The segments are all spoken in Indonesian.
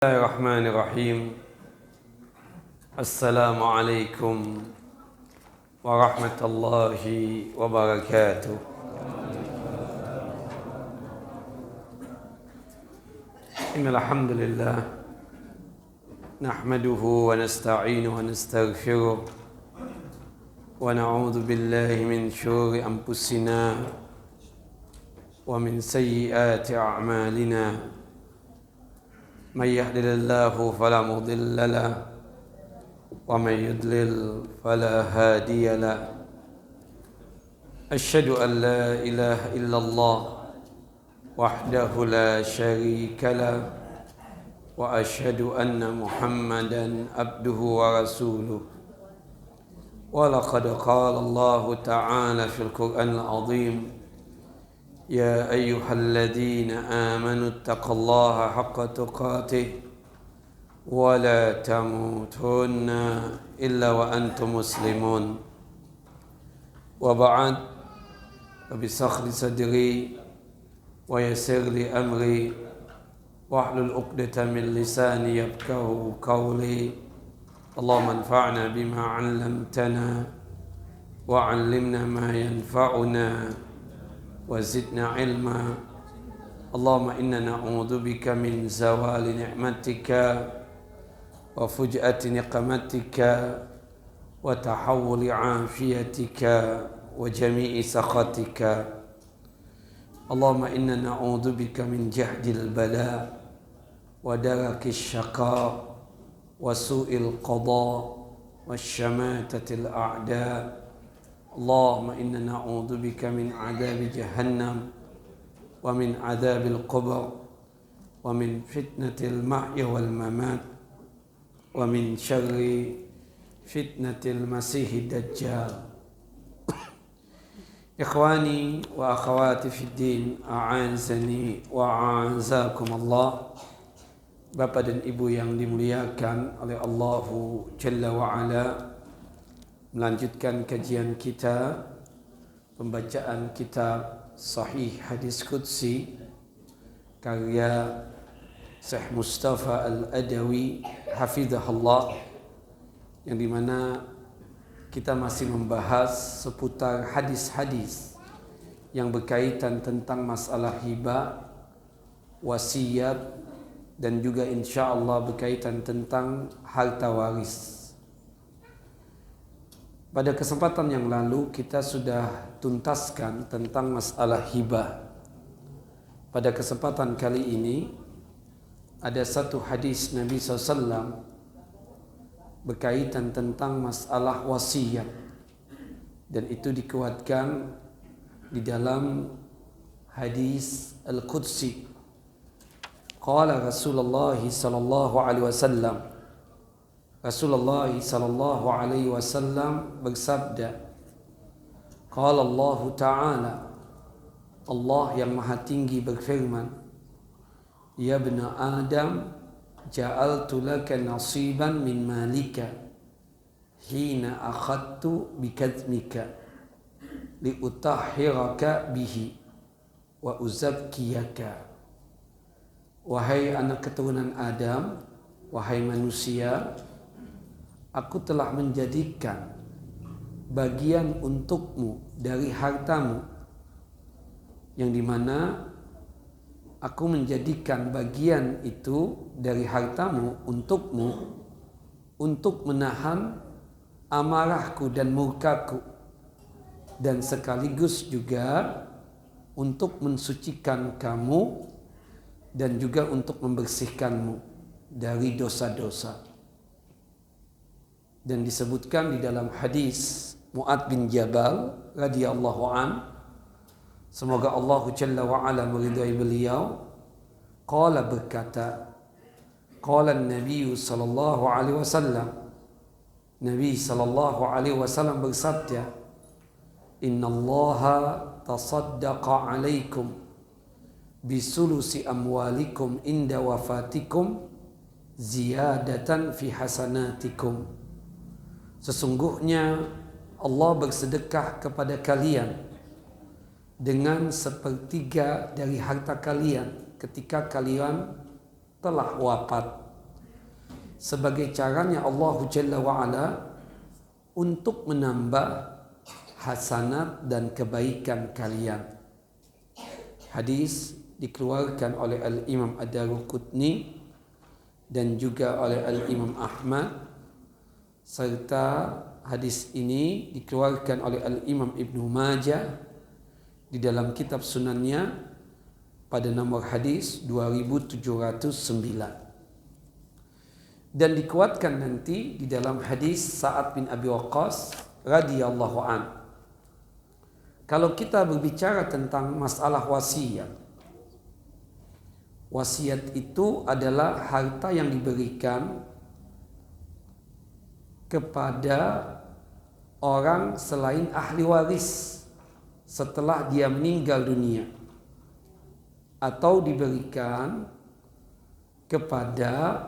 Bismillahirrahmanirrahim. Assalamualaikum warahmatullahi wabarakatuh. Innal hamdalillah nahmaduhu wa nasta'inuhu wa nastaghfiruh wa na'udzu billahi min syururi anfusina wa min sayyiati a'malina. من يهدِ الله فلا مضل له ومن يضلل فلا هادي له أشهد أن لا إله إلا الله وحده لا شريك له وأشهد أن محمدا عبده ورسوله ولقد قال الله تعالى في القرآن العظيم يا أيها الذين آمنوا اتقوا الله حق تقاته ولا تموتن إلا وأنتم مسلمون وبعد فبسخر صدري ويسر لي أمري واحلل عقدة من لساني يفقهوا قولي اللهم انفعنا بما علمتنا وعلمنا ما ينفعنا وزدنا علما اللهم إنا نعوذ بك من زوال نعمتك وفجأة نقمتك وتحول عافيتك وجميع سخطك اللهم إنا نعوذ بك من جهد البلاء ودرك الشقاء وسوء القضاء والشماتة الأعداء اللهم إنا نعوذ بك من عذاب جهنم ومن عذاب القبر ومن فتنة المحيا والممات ومن شر فتنة المسيح الدجال. Ikhwani wa akhawati fid din, a'azani wa a'azakum Allah. Bapak dan Ibu yang dimuliakan oleh Allahu Jalla wa Ala, melanjutkan kajian kita, pembacaan kitab Sahih Hadis Qudsi karya Syekh Mustafa Al-Adawi hafizahullah, yang dimana kita masih membahas seputar hadis-hadis yang berkaitan tentang masalah hibah, wasiat, dan juga insyaallah berkaitan tentang harta waris. Pada kesempatan yang lalu kita sudah tuntaskan tentang masalah hibah. Pada kesempatan kali ini ada satu hadis Nabi SAW berkaitan tentang masalah wasiat, dan itu dikuatkan di dalam hadis Al-Qudsi. Qala Rasulullah sallallahu alaihi wasallam, Rasulullah sallallahu alaihi wasallam bersabda, qala Allah Ta'ala, Allah yang Maha Tinggi berfirman, ya ibna Adam, ja'altu laka nasiban min malika hina akhadtu bikadzmika liutahhiraka bihi wa uzakkiyaka. Wahai anak keturunan Adam, wahai manusia, aku telah menjadikan bagian untukmu dari hartamu, yang dimana aku menjadikan bagian itu dari hartamu untukmu untuk menahan amarahku dan murkaku, dan sekaligus juga untuk mensucikan kamu dan juga untuk membersihkanmu dari dosa-dosa. Dan disebutkan di dalam hadis Mu'adz bin Jabal radhiyallahu an, semoga Allah Jalla wa Ala meridai beliau, qala berkata, qala Nabi sallallahu alaihi wasallam, Nabi sallallahu alaihi wasallam bersabda, innallaha tasaddaqa alaikum bisulusi amwalikum inda wafatikum ziyadatan fi hasanatikum. Sesungguhnya Allah bersedekah kepada kalian dengan sepertiga dari harta kalian ketika kalian telah wafat. sebagai caranya Allah Jalla wa'ala untuk menambah hasanat dan kebaikan kalian. Hadis dikeluarkan oleh Al-Imam Ad-Daruqutni dan juga oleh Al-Imam Ahmad, serta hadis ini dikeluarkan oleh Al-Imam Ibnu Majah di dalam kitab sunannya pada nomor hadis 2709, dan dikuatkan nanti di dalam hadis Sa'ad bin Abi Waqqas radhiyallahu an. Kalau kita berbicara tentang masalah wasiat, wasiat itu adalah harta yang diberikan kepada orang selain ahli waris setelah dia meninggal dunia, atau diberikan kepada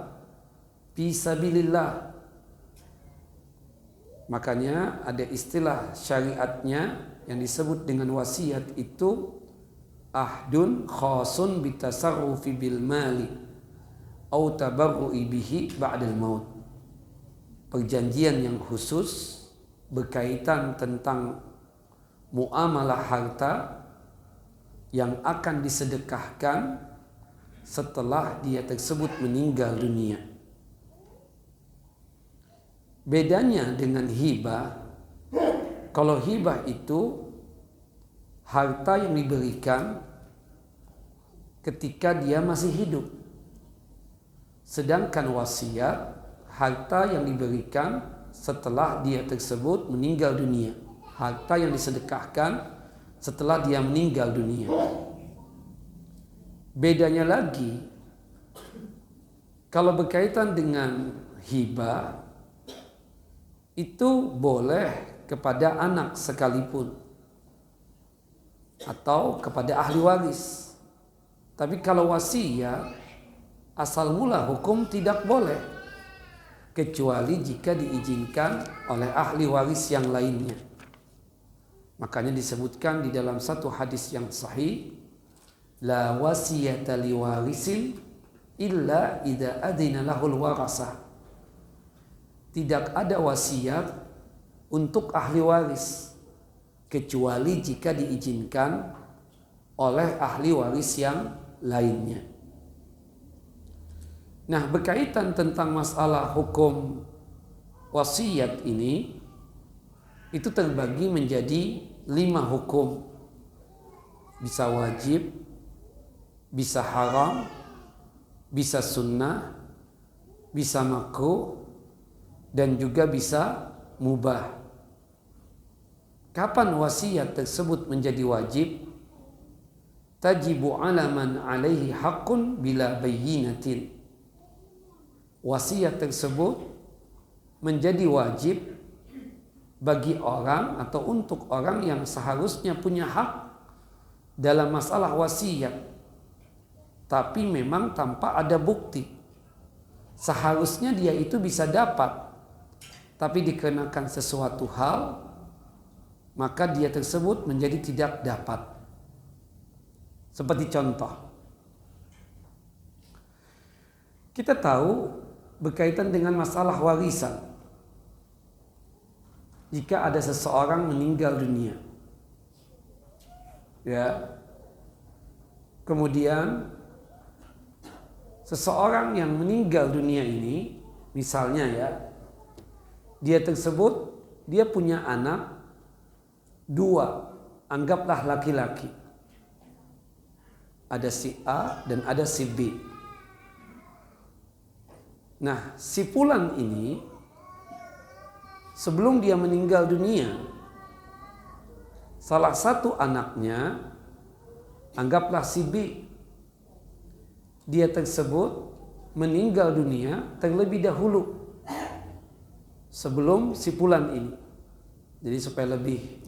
fisabilillah. Makanya ada istilah syariatnya yang disebut dengan wasiat itu ahdun khasun bitasarrufi bil mali au tabarru'i bihi ba'dal maut. Perjanjian yang khusus berkaitan tentang muamalah harta yang akan disedekahkan setelah dia tersebut meninggal dunia. Bedanya dengan hibah, kalau hibah itu harta yang diberikan ketika dia masih hidup, sedangkan wasiat harta yang diberikan setelah dia tersebut meninggal dunia, harta yang disedekahkan setelah dia meninggal dunia. Bedanya lagi, kalau berkaitan dengan hibah itu boleh kepada anak sekalipun atau kepada ahli waris. Tapi kalau wasiat asal mula hukum tidak boleh, kecuali jika diizinkan oleh ahli waris yang lainnya. Makanya disebutkan di dalam satu hadis yang sahih, la wasiyata liwarisin illa idza adzina lahul warasah. Tidak ada wasiat untuk ahli waris kecuali jika diizinkan oleh ahli waris yang lainnya. Nah, berkaitan tentang masalah hukum wasiat ini, itu terbagi menjadi 5 hukum. Bisa wajib, bisa haram, bisa sunnah, bisa makruh, dan juga bisa mubah. Kapan wasiat tersebut menjadi wajib? Tajibu ala man alaihi haqqun bila bayyinatin. Wasiat tersebut menjadi wajib bagi orang atau untuk orang yang seharusnya punya hak dalam masalah wasiat, tapi memang tanpa ada bukti. Seharusnya dia itu bisa dapat, tapi dikenakan sesuatu hal, maka dia tersebut menjadi tidak dapat. Seperti contoh, kita tahu berkaitan dengan masalah warisan, jika ada seseorang meninggal dunia, ya, kemudian seseorang yang meninggal dunia ini, misalnya ya, dia tersebut dia punya anak 2, anggaplah laki-laki, ada si A dan ada si B. Nah, si fulan ini sebelum dia meninggal dunia, salah satu anaknya, anggaplah si B, dia tersebut meninggal dunia terlebih dahulu sebelum si fulan ini. Jadi supaya lebih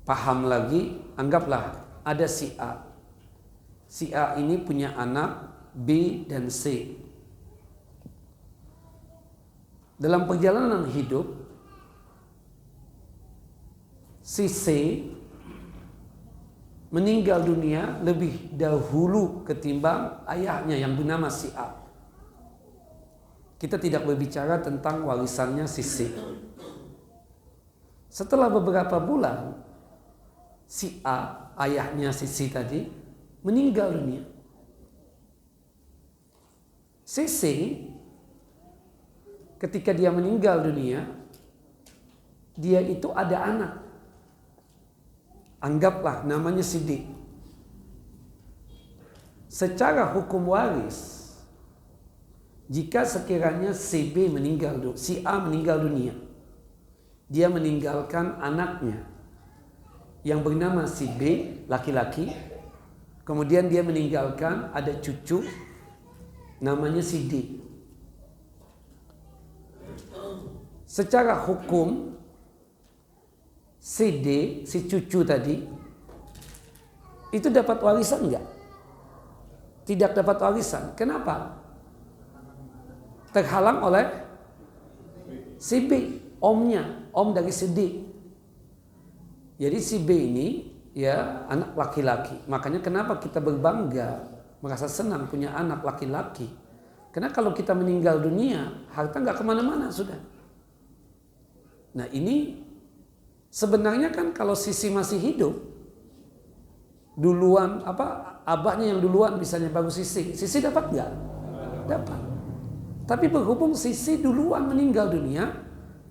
paham lagi, anggaplah ada si A. Si A ini punya anak B dan C. Dalam perjalanan hidup, si C meninggal dunia lebih dahulu ketimbang ayahnya yang bernama si A. kita tidak berbicara tentang warisannya si C. Setelah beberapa bulan, si A, ayahnya si C tadi, meninggal dunia. Si C, ketika dia meninggal dunia, dia itu ada anak. Anggaplah namanya si D. Secara hukum waris, jika sekiranya si A meninggal dunia, dia meninggalkan anaknya yang bernama si B, laki-laki, kemudian dia meninggalkan ada cucu namanya si D. Secara hukum, si D, si cucu tadi, itu dapat warisan enggak? Tidak dapat warisan. Kenapa? Terhalang oleh si B, om dari si D. Jadi si B ini ya anak laki-laki. Makanya kenapa kita berbangga, merasa senang punya anak laki-laki. Karena kalau kita meninggal dunia, harta nggak kemana-mana sudah. Nah ini sebenarnya kan kalau sisi masih hidup, duluan abahnya yang duluan misalnya baru sisi dapat nggak? Dapat. Tapi berhubung sisi duluan meninggal dunia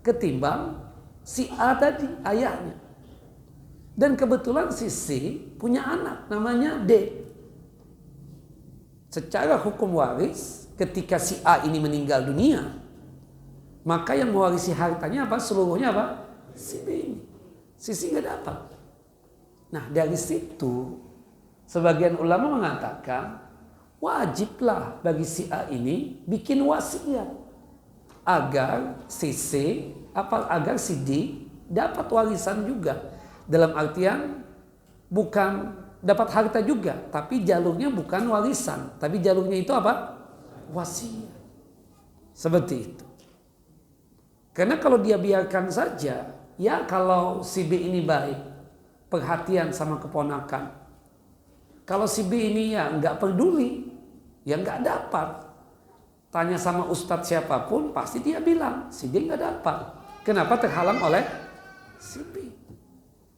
ketimbang si A tadi, ayahnya. Dan kebetulan sisi punya anak namanya D. Secara hukum waris, ketika si A ini meninggal dunia, maka yang mewarisi hartanya apa? Seluruhnya apa? Si B ini. Sisi nggak dapat. Nah dari situ, sebagian ulama mengatakan, wajiblah bagi si A ini bikin wasiat agar si C, agar si D dapat warisan juga. Dalam artian bukan dapat harta juga, tapi jalurnya bukan warisan, tapi jalurnya itu apa? Wasiat. Seperti itu. Karena kalau dia biarkan saja, ya kalau si B ini baik, perhatian sama keponakan. Kalau si B ini ya nggak peduli, ya nggak dapat. Tanya sama ustadz siapapun, pasti dia bilang si D nggak dapat. Kenapa? Terhalang oleh si B.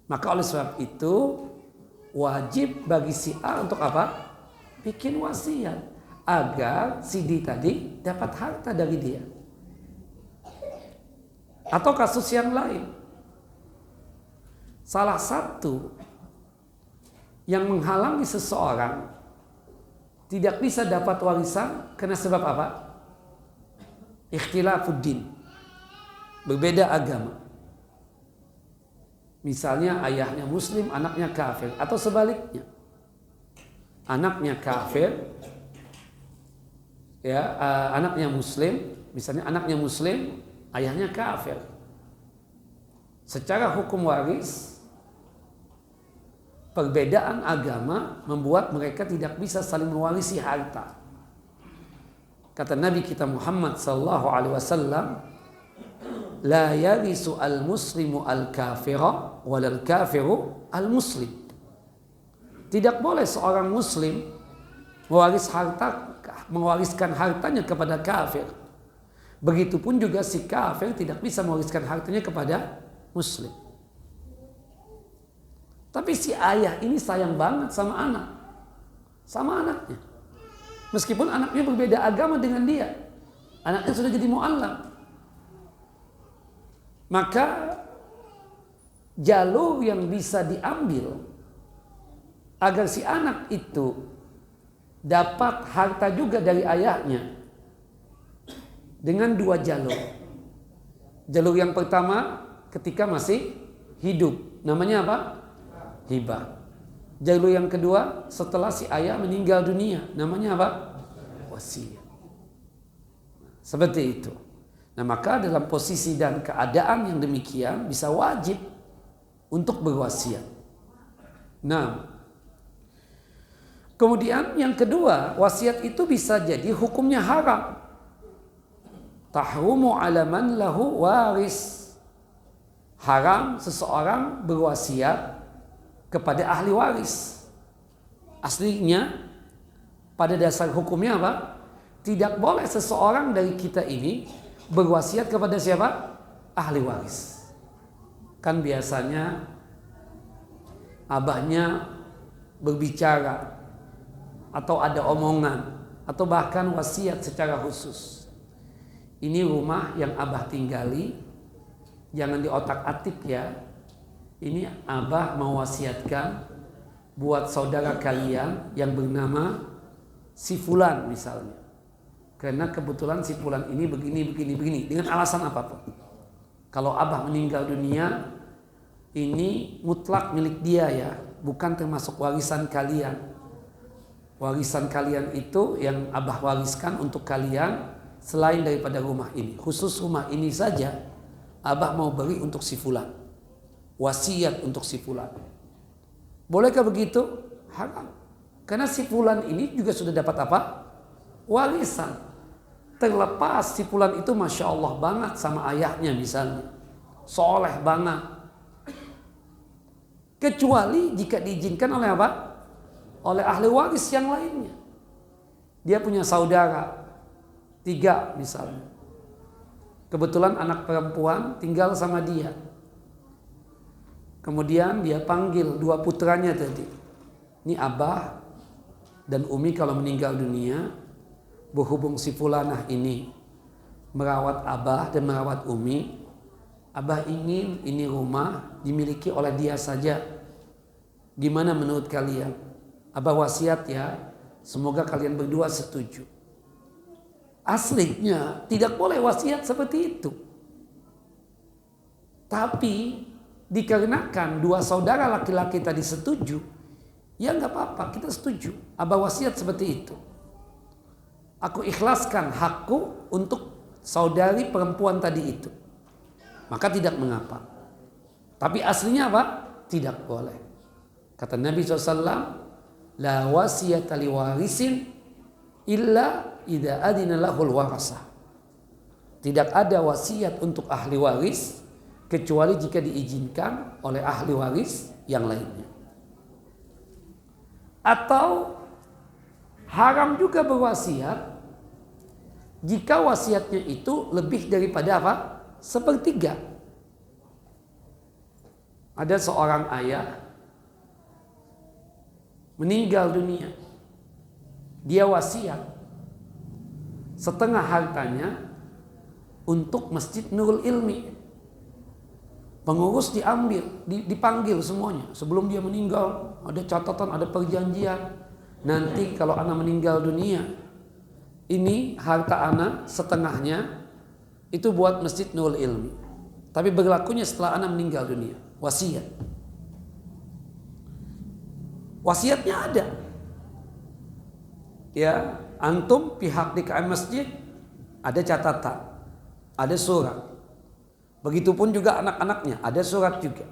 Maka oleh sebab itu wajib bagi si A untuk apa? Bikin wasiat agar si D tadi dapat harta dari dia. Atau kasus yang lain, salah satu yang menghalangi seseorang tidak bisa dapat warisan karena sebab apa? Ikhtilafuddin, berbeda agama. Misalnya ayahnya muslim, anaknya kafir, atau sebaliknya. Anaknya kafir, ya, anaknya muslim, misalnya anaknya muslim, ayahnya kafir. Secara hukum waris, perbedaan agama membuat mereka tidak bisa saling mewarisi harta. Kata Nabi kita Muhammad sallallahu alaihi wasallam, la yarisu al-muslimu al-kafira walal kafiru al-muslim. Tidak boleh seorang muslim mewariskan hartanya kepada kafir. Begitupun juga si kafir tidak bisa mewariskan hartanya kepada muslim. Tapi si ayah ini sayang banget sama anaknya. Meskipun anaknya berbeda agama dengan dia. Anaknya sudah jadi mu'allam. Maka jalur yang bisa diambil agar si anak itu dapat harta juga dari ayahnya dengan dua jalur. Jalur yang pertama ketika masih hidup, namanya apa? Hibah. Jalur yang kedua setelah si ayah meninggal dunia, namanya apa? Wasiat. Seperti itu. Nah maka dalam posisi dan keadaan yang demikian bisa wajib untuk berwasiat. Nah, kemudian yang kedua, wasiat itu bisa jadi hukumnya haram. Tahrumu ala man lahu waris. Haram seseorang berwasiat kepada ahli waris. Aslinya pada dasar hukumnya apa? Tidak boleh seseorang dari kita ini berwasiat kepada siapa? Ahli waris. Kan biasanya abahnya berbicara atau ada omongan atau bahkan wasiat secara khusus. Ini rumah yang abah tinggali, jangan diotak-atik ya. Ini abah mewasiatkan buat saudara kalian yang bernama si fulan misalnya. Karena kebetulan si fulan ini begini dengan alasan apapun. Kalau abah meninggal dunia, ini mutlak milik dia ya, bukan termasuk warisan kalian. Warisan kalian itu yang abah wariskan untuk kalian selain daripada rumah ini. Khusus rumah ini saja abah mau beri untuk si fulan. Wasiat untuk si fulan. Bolehkah begitu? Haram. Karena si fulan ini juga sudah dapat apa? Warisan. Terlepas si fulan itu Masya Allah banget sama ayahnya misalnya. Soleh banget. Kecuali jika diizinkan oleh apa? Oleh ahli waris yang lainnya. Dia punya saudara 3 misalnya. Kebetulan anak perempuan tinggal sama dia. Kemudian dia panggil 2 putranya tadi. Ini abah dan umi kalau meninggal dunia, berhubung si fulanah ini merawat abah dan merawat umi, abah ingin ini rumah dimiliki oleh dia saja. Gimana menurut kalian? Abah wasiat ya, semoga kalian berdua setuju. Aslinya tidak boleh wasiat seperti itu. Tapi dikarenakan 2 saudara laki-laki tadi setuju, ya nggak apa-apa, kita setuju. Abah wasiat seperti itu. Aku ikhlaskan hakku untuk saudari perempuan tadi itu. Maka tidak mengapa. Tapi aslinya apa? Tidak boleh. Kata Nabi SAW, la wasiyata liwarisin illa idza adina lahul warasah. Tidak ada wasiat untuk ahli waris kecuali jika diizinkan oleh ahli waris yang lainnya. Atau haram juga berwasiat jika wasiatnya itu lebih daripada apa? 1/3. Ada seorang ayah meninggal dunia. Dia wasiat setengah hartanya untuk Masjid Nurul Ilmi. Pengurus dipanggil semuanya. Sebelum dia meninggal, ada catatan, ada perjanjian. Nanti kalau anak meninggal dunia, ini harta anak setengahnya itu buat Masjid Nurul Ilmi. Tapi berlakunya setelah anak meninggal dunia. Wasiat. Wasiatnya ada. Ya, antum pihak DKM masjid ada catatan, ada surat. Begitupun juga anak-anaknya, ada surat juga.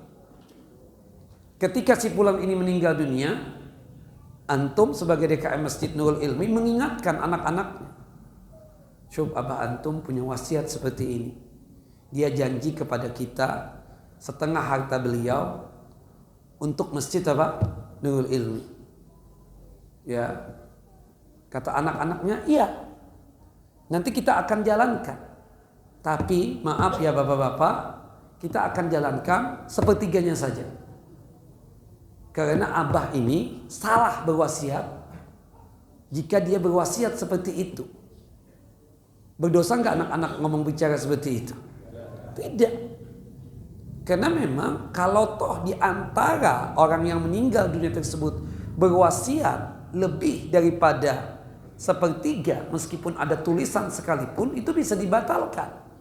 Ketika si fulan ini meninggal dunia, antum sebagai DKM Masjid Nurul Ilmi mengingatkan anak-anaknya. Syub abah antum punya wasiat seperti ini. Dia janji kepada kita setengah harta beliau untuk masjid apa? Nurul Ilmi. Ya. Kata anak-anaknya, iya. Nanti kita akan jalankan. Tapi maaf ya bapak-bapak, kita akan jalankan 1/3 saja. Karena abah ini salah berwasiat jika dia berwasiat seperti itu. Berdosa nggak anak-anak ngomong bicara seperti itu? Tidak. Karena memang kalau toh di antara orang yang meninggal dunia tersebut berwasiat lebih daripada 1/3, meskipun ada tulisan sekalipun, itu bisa dibatalkan.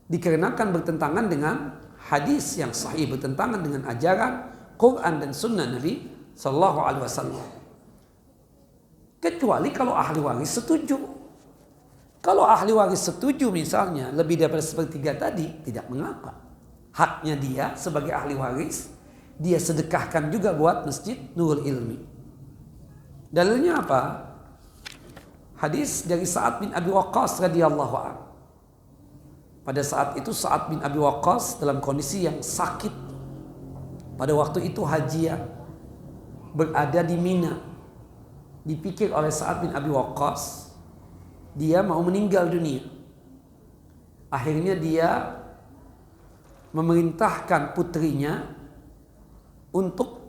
Dikarenakan bertentangan dengan hadis yang sahih, bertentangan dengan ajaran Quran dan Sunnah Nabi Sallallahu Alaihi Wasallam. Kecuali kalau ahli waris setuju. Kalau ahli waris setuju misalnya lebih daripada 1/3 tadi, tidak mengapa. Haknya dia sebagai ahli waris, dia sedekahkan juga buat Masjid Nurul Ilmi. Dalilnya apa? Hadis dari Sa'ad bin Abi Waqqas radhiyallahu anhu. Pada saat itu Sa'ad bin Abi Waqqas dalam kondisi yang sakit. Pada waktu itu hajiah berada di Mina. Dipikir oleh Sa'ad bin Abi Waqqas, dia mau meninggal dunia. Akhirnya dia memerintahkan putrinya untuk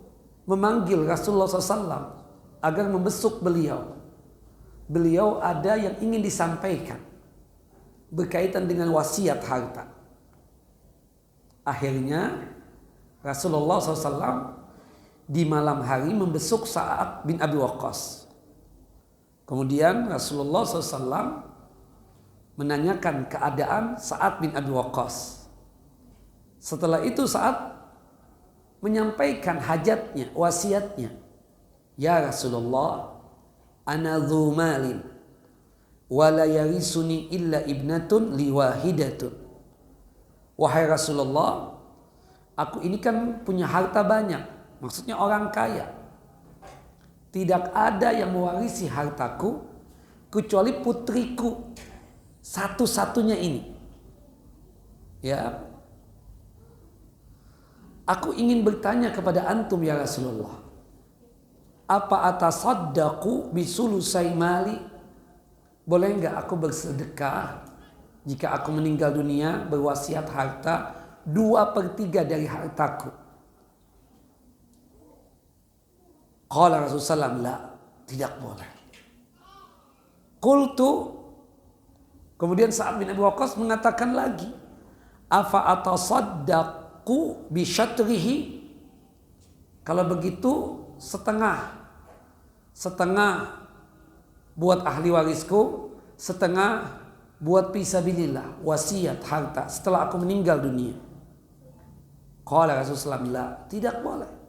memanggil Rasulullah SAW agar membesuk beliau. Beliau ada yang ingin disampaikan berkaitan dengan wasiat harta. Akhirnya Rasulullah SAW di malam hari membesuk Sa'ad bin Abi Waqqas. Kemudian Rasulullah SAW menanyakan keadaan Sa'ad bin Abi Waqqas. Setelah itu Sa'ad menyampaikan hajatnya, wasiatnya. Ya Rasulullah, ana dhu malin wa la yarisuni illa ibnatun liwahidatun. Wahai Rasulullah, aku ini kan punya harta banyak. Maksudnya orang kaya. Tidak ada yang mewarisi hartaku kecuali putriku satu-satunya ini. Ya. Aku ingin bertanya kepada antum ya Rasulullah. Apa atasaddaqu bisulusai mali? Boleh enggak aku bersedekah jika aku meninggal dunia berwasiat harta 2/3 dari hartaku? Qala Rasulullah SAW, la, tidak boleh. Qultu, kemudian Sa'ad bin Abi Waqqas mengatakan lagi, afa atasaddaqu bi syatrihi? Kalau begitu setengah buat ahli warisku, setengah buat fisabilillah, wasiat harta setelah aku meninggal dunia. Qala Rasulullah SAW, la, tidak boleh.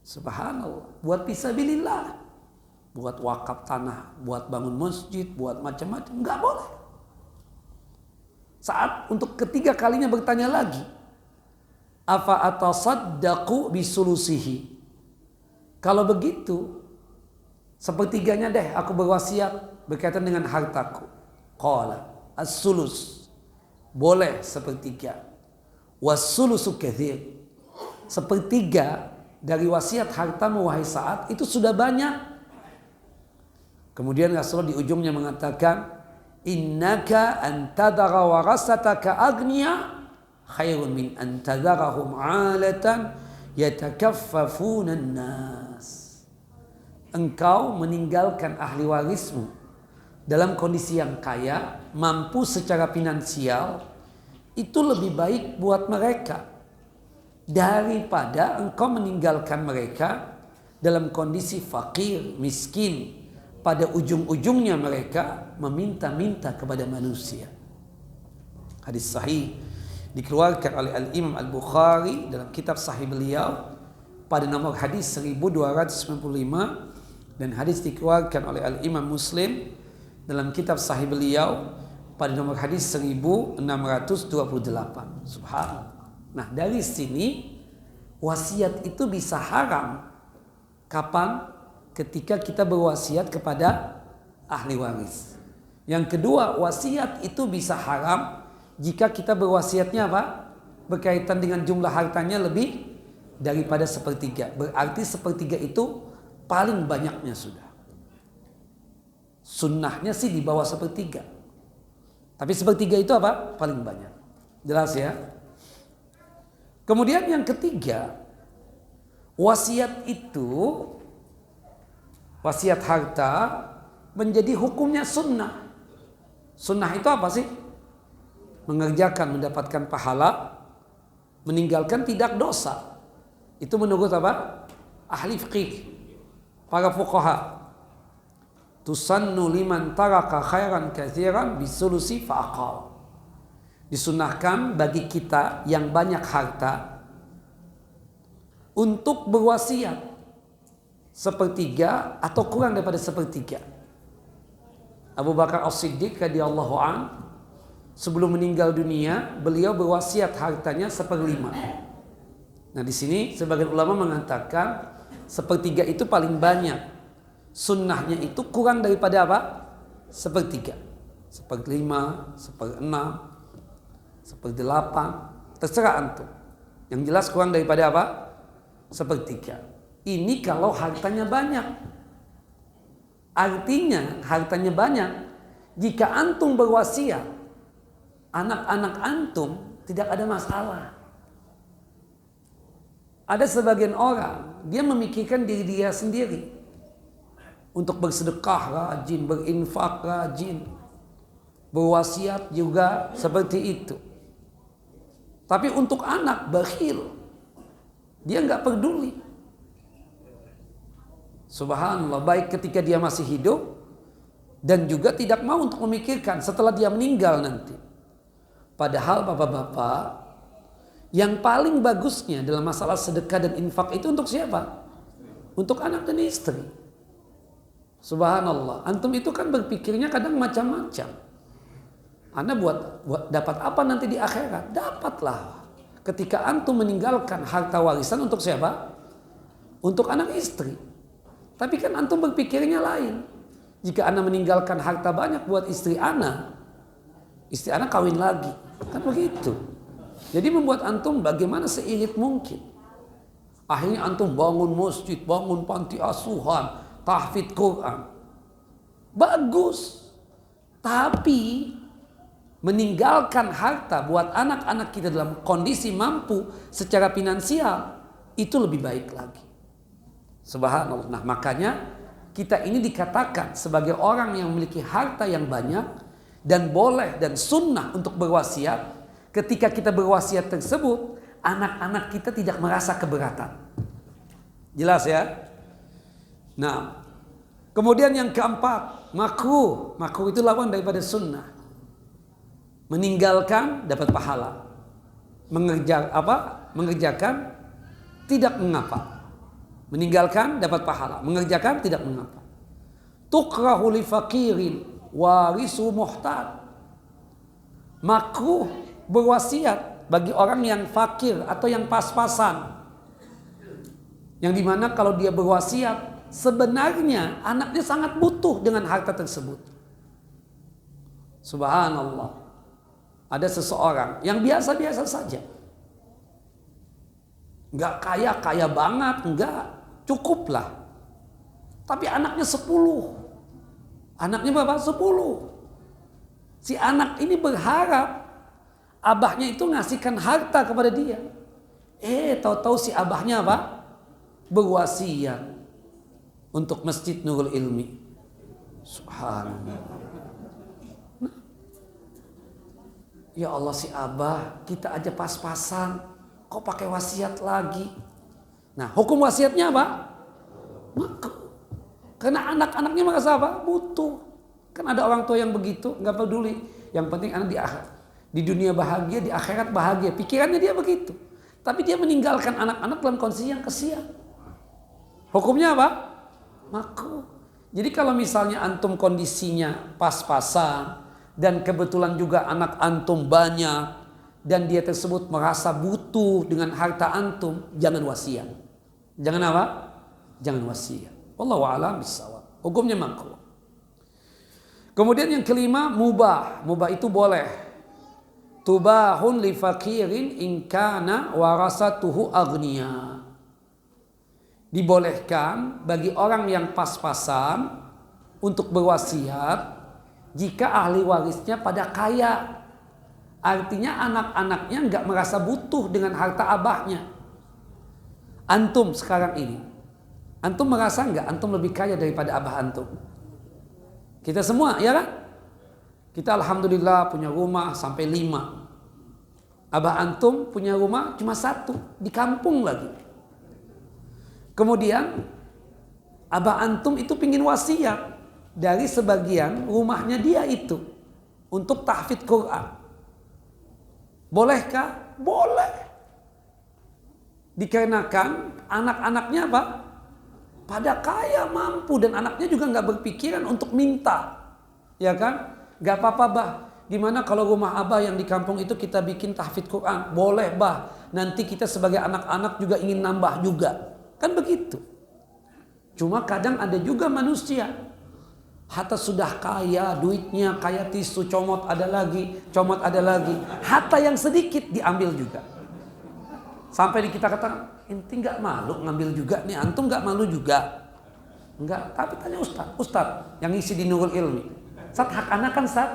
Subhanallah, buat fisabilillah, buat wakaf tanah, buat bangun masjid, buat macam-macam, enggak boleh. Saat untuk ketiga kalinya bertanya lagi, afa atasaddaqu bisulusihi? Kalau begitu, sepertiganya deh aku berwasiat berkaitan dengan hartaku. Qala as-sulus, boleh sepertiga. Was-sulusu katsir, sepertiga dari wasiat hartamu wahai Sa'ad itu sudah banyak. Kemudian Rasulullah di ujungnya mengatakan, innaka antadara warasataka agniya khairun min antadarahum 'alatan yatakaffafuna an-nas. Engkau meninggalkan ahli warismu dalam kondisi yang kaya, mampu secara finansial, itu lebih baik buat mereka daripada engkau meninggalkan mereka dalam kondisi fakir, miskin, pada ujung-ujungnya mereka meminta-minta kepada manusia. Hadis sahih dikeluarkan oleh Al-Imam Al-Bukhari dalam kitab sahih beliau pada nomor hadis 1295, dan hadis dikeluarkan oleh Al-Imam Muslim dalam kitab sahih beliau pada nomor hadis 1628. Subhanallah. Nah, dari sini wasiat itu bisa haram kapan? Ketika kita berwasiat kepada ahli waris. Yang kedua, wasiat itu bisa haram jika kita berwasiatnya apa? Berkaitan dengan jumlah hartanya lebih daripada sepertiga. Berarti sepertiga itu paling banyaknya sudah. Sunnahnya sih di bawah sepertiga. Tapi sepertiga itu apa? Paling banyak. Jelas ya? Kemudian yang ketiga, wasiat itu, wasiat harta menjadi hukumnya sunnah. Sunnah itu apa sih? Mengerjakan mendapatkan pahala, meninggalkan tidak dosa. Itu menurut apa? Ahli fiqih, para fuqaha. Tusannu liman taraka khairan katsiran bisulusi fa'aqal. Disunahkan bagi kita yang banyak harta untuk berwasiat sepertiga atau kurang daripada sepertiga. Abu Bakar As-Siddiq radhiyallahu an, sebelum meninggal dunia beliau berwasiat hartanya 1/5. Nah, di sini sebagian ulama mengatakan sepertiga itu paling banyak. Sunnahnya itu kurang daripada apa? Sepertiga. 1/5, 1/6, 1/8, terserah antum. Yang jelas kurang daripada apa? Sepertiga. Ini kalau hartanya banyak. Artinya hartanya banyak, Jika antum berwasiat, anak-anak antum tidak ada masalah. Ada sebagian orang, dia memikirkan diri dia sendiri. Untuk bersedekah rajin, berinfak rajin, berwasiat juga seperti itu. Tapi untuk anak bakhil, dia nggak peduli. Subhanallah, baik ketika dia masih hidup dan juga tidak mau untuk memikirkan setelah dia meninggal nanti. Padahal bapak-bapak, yang paling bagusnya dalam masalah sedekah dan infak itu untuk siapa? Untuk anak dan istri. Subhanallah, antum itu kan berpikirnya kadang macam-macam. Anda buat dapat apa nanti di akhirat? Dapatlah. Ketika antum meninggalkan harta warisan untuk siapa? Untuk anak istri. Tapi kan antum berpikirnya lain. Jika Anda meninggalkan harta banyak buat istri Anda kawin lagi. Kan begitu. Jadi membuat antum bagaimana seirit mungkin. Akhirnya antum bangun masjid, bangun panti asuhan, tahfidz Quran. Bagus. Tapi meninggalkan harta buat anak-anak kita dalam kondisi mampu secara finansial itu lebih baik lagi. Subhanallah. Nah, makanya kita ini dikatakan sebagai orang yang memiliki harta yang banyak dan boleh dan sunnah untuk berwasiat. Ketika kita berwasiat tersebut, anak-anak kita tidak merasa keberatan. Jelas ya? Nah, kemudian yang keempat, makruh. Makruh itu lawan daripada sunnah. Meninggalkan dapat pahala. Mengerjakan tidak mengapa. Meninggalkan dapat pahala. Mengerjakan tidak mengapa. Tukrahu li fakirin warisu muhtad. Makruh berwasiat bagi orang yang fakir atau yang pas-pasan. Yang dimana kalau dia berwasiat, sebenarnya anaknya sangat butuh dengan harta tersebut. Subhanallah. Ada seseorang yang biasa-biasa saja. Enggak kaya banget, enggak. Cukuplah. Tapi anaknya 10. Anaknya berapa? 10. Si anak ini berharap abahnya itu ngasihkan harta kepada dia. Tahu-tahu si abahnya apa? Berwasiat untuk Masjid Nurul Ilmi. Subhanallah. Ya Allah, si abah kita aja pas-pasan, kok pakai wasiat lagi? Nah, hukum wasiatnya apa? Makruh. Karena anak-anaknya merasa apa? Butuh. Kan ada orang tua yang begitu, nggak peduli. Yang penting anak di dunia bahagia, di akhirat bahagia. Pikirannya dia begitu. Tapi dia meninggalkan anak-anak dalam kondisi yang kesian. Hukumnya apa? Makruh. Jadi kalau misalnya antum kondisinya pas-pasan dan kebetulan juga anak antum banyak dan dia tersebut merasa butuh dengan harta antum, jangan wasiat. Jangan apa? Jangan wasiat. Wallahu a'lam bishawab. Hukumnya makruh. Kemudian yang kelima, mubah. Mubah itu boleh. Tubahun li fakirin in kana warasatuhu aghniya. Dibolehkan bagi orang yang pas-pasan untuk berwasiat jika ahli warisnya pada kaya. Artinya anak-anaknya nggak merasa butuh dengan harta abahnya. Antum sekarang ini, antum merasa nggak antum lebih kaya daripada abah antum? Kita semua, ya kan? Kita alhamdulillah punya rumah sampai 5. Abah antum punya rumah cuma 1 di kampung lagi. Kemudian abah antum itu pingin wasiat dari sebagian rumahnya dia itu untuk tahfidz Quran. Bolehkah? Boleh. Dikarenakan anak-anaknya apa? Pada kaya, mampu, dan anaknya juga nggak berpikiran untuk minta, ya kan? Nggak apa-apa bah. Gimana kalau rumah abah yang di kampung itu kita bikin tahfidz Quran? Boleh bah. Nanti kita sebagai anak-anak juga ingin nambah juga. Kan begitu. Cuma kadang ada juga manusia hatta sudah kaya, duitnya kaya tisu, comot ada lagi. Hatta yang sedikit diambil juga. Sampai kita katakan, ente nggak malu ngambil juga nih, antum nggak malu juga? Enggak. Tapi tanya Ustaz yang isi di Nurul Ilmi. Ustaz, hak anak kan Ustaz?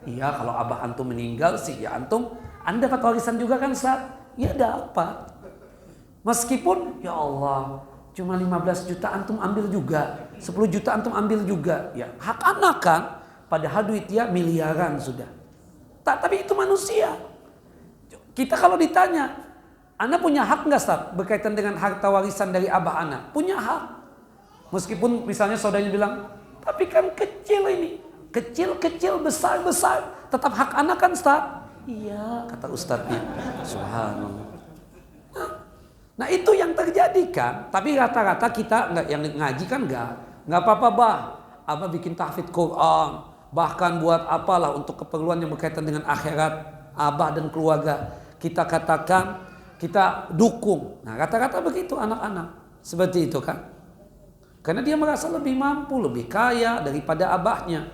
Iya, kalau abah antum meninggal sih ya antum, anda dapat warisan juga kan Ustaz? Ya dapat. Meskipun ya Allah cuma 15 juta antum ambil juga, 10 juta antum ambil juga, ya hak anak kan, padahal duit dia miliaran sudah. Tapi itu manusia. Kita kalau ditanya, Anda punya hak nggak Ustaz berkaitan dengan harta warisan dari abah Anda? Punya hak. Meskipun misalnya saudaranya bilang, tapi kan kecil ini, kecil besar, tetap hak anak kan Ustaz? Iya, kata ustadznya. Subhanallah. Nah itu yang terjadi kan. Tapi rata-rata kita nggak, yang ngaji kan nggak apa-apa bah. Abah bikin tahfidz Quran, bahkan buat apalah untuk keperluan yang berkaitan dengan akhirat abah dan keluarga. Kita katakan kita dukung. Nah rata-rata begitu anak-anak seperti itu kan. Karena dia merasa lebih mampu, lebih kaya daripada abahnya.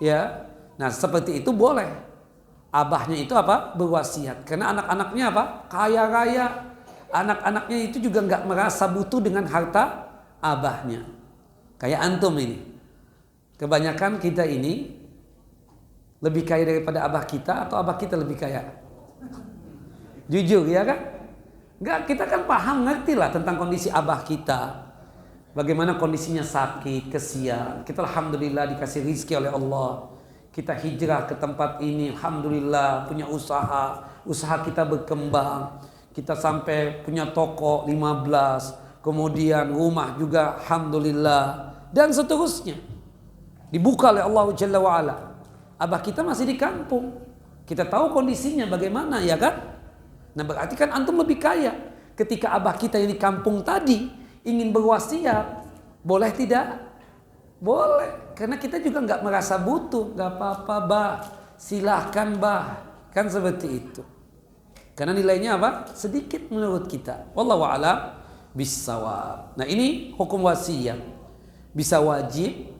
Ya, nah seperti itu boleh. Abahnya itu apa? Berwasiat. Karena anak-anaknya apa? Kaya raya. Anak-anaknya itu juga nggak merasa butuh dengan harta abahnya. Kayak antum ini. Kebanyakan kita ini lebih kaya daripada abah kita atau abah kita lebih kaya? Jujur ya kan? Nggak, kita kan paham, ngerti lah tentang kondisi abah kita. Bagaimana kondisinya sakit, kesian. Kita alhamdulillah dikasih rizki oleh Allah. Kita hijrah ke tempat ini, alhamdulillah punya usaha. Usaha kita berkembang. Kita sampai punya toko 15, kemudian rumah juga alhamdulillah, dan seterusnya. Dibuka oleh Allah Jalla wa'ala. Abah kita masih di kampung. Kita tahu kondisinya bagaimana ya kan? Nah berarti kan antum lebih kaya. Ketika abah kita yang di kampung tadi ingin berwasiat, boleh tidak? Boleh. Karena kita juga nggak merasa butuh. Nggak apa-apa bah, silahkan bah. Kan seperti itu. Karena nilainya apa? Sedikit menurut kita. Wallahu a'lam bissawab. Nah ini hukum wasiat. Bisa wajib,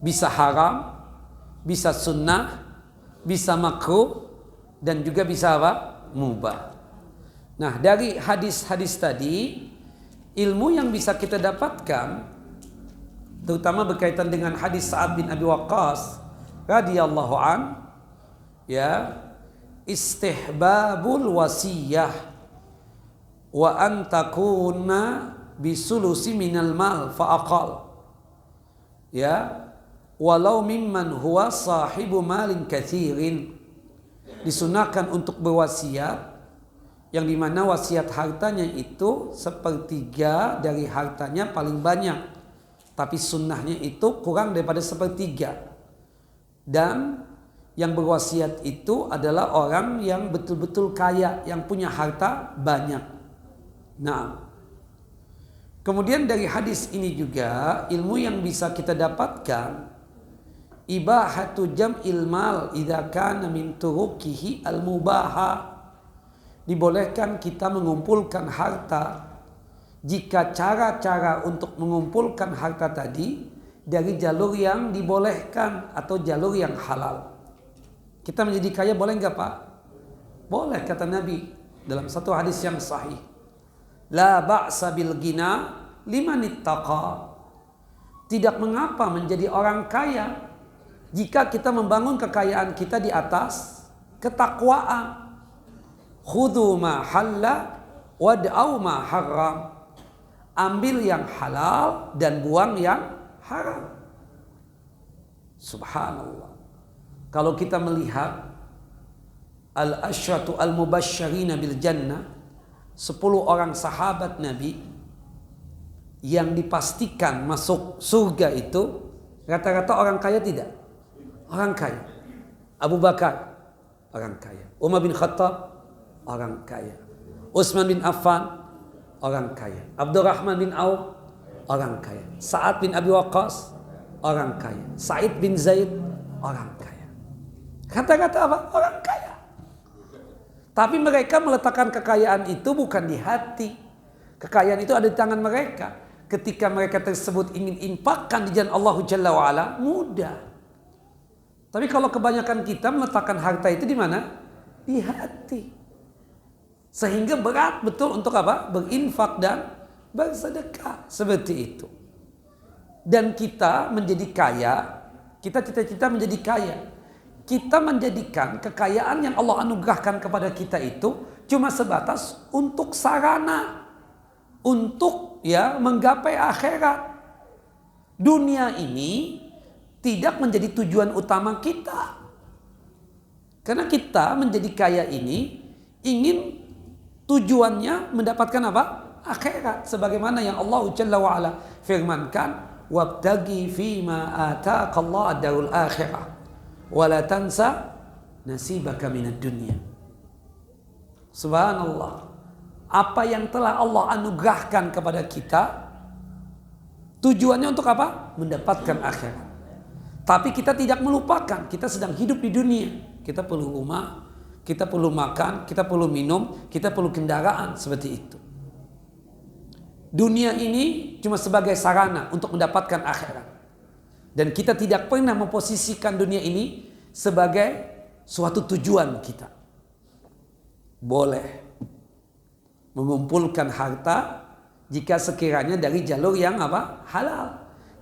bisa haram, bisa sunnah, bisa makruh, dan juga bisa apa? Mubah. Nah dari hadis-hadis tadi, ilmu yang bisa kita dapatkan, terutama berkaitan dengan hadis Sa'ad bin Abi Waqqas radhiyallahu an, ya, istihbabul wasiyah wa an takuna bisulusi minal mal fa'aqal, ya, walau mimman huwa sahibu malin kathirin. Disunahkan untuk berwasiat yang dimana wasiat hartanya itu sepertiga dari hartanya paling banyak, tapi sunnahnya itu kurang daripada sepertiga. Dan yang berwasiat itu adalah orang yang betul-betul kaya, yang punya harta banyak. Nah, kemudian dari hadis ini juga ilmu yang bisa kita dapatkan, ibahatu jam'il mal idza kana min turukihi al-mubaha. Dibolehkan kita mengumpulkan harta jika cara-cara untuk mengumpulkan harta tadi dari jalur yang dibolehkan atau jalur yang halal. Kita menjadi kaya boleh enggak Pak? Boleh, kata Nabi dalam satu hadis yang sahih. La ba'sa bil ghina liman ittaqa. Tidak mengapa menjadi orang kaya jika kita membangun kekayaan kita di atas ketakwaan. Khudhu ma halla wad'au ma haram. Ambil yang halal dan buang yang haram. Subhanallah. Kalau kita melihat al-asyratu al-mubasysyirina bil jannah, 10 orang sahabat Nabi yang dipastikan masuk surga itu rata-rata orang kaya tidak? Orang kaya. Abu Bakar orang kaya. Umar bin Khattab orang kaya. Utsman bin Affan orang kaya. Abdurrahman bin Auf orang kaya. Sa'ad bin Abi Waqqas orang kaya. Sa'id bin Zaid orang kaya. Kata-kata apa? Orang kaya. Tapi mereka meletakkan kekayaan itu bukan di hati. Kekayaan itu ada di tangan mereka. Ketika mereka tersebut ingin infakkan di jalan Allah Jalla wa'ala, mudah. Tapi kalau kebanyakan kita meletakkan harta itu di mana? Di hati. Sehingga berat betul untuk apa? Berinfak dan bersedekah. Seperti itu. Dan kita menjadi kaya Kita cita-cita menjadi kaya. Kita menjadikan kekayaan yang Allah anugerahkan kepada kita itu cuma sebatas untuk sarana, untuk menggapai akhirat. Dunia ini tidak menjadi tujuan utama kita. Karena kita menjadi kaya ini ingin tujuannya mendapatkan apa? Akhirat. Sebagaimana yang Allah Jalla wa'ala firmankan, wabtagi fima ataka Allah ad-darul akhirah wa la tansa nasibaka minad dunya. Subhanallah. Apa yang telah Allah anugerahkan kepada kita tujuannya untuk apa? Mendapatkan akhirat. Tapi kita tidak melupakan kita sedang hidup di dunia. Kita perlu rumah, kita perlu makan, kita perlu minum, kita perlu kendaraan, seperti itu. Dunia ini cuma sebagai sarana untuk mendapatkan akhirat. Dan kita tidak pernah memposisikan dunia ini sebagai suatu tujuan kita. Boleh mengumpulkan harta jika sekiranya dari jalur yang apa? Halal.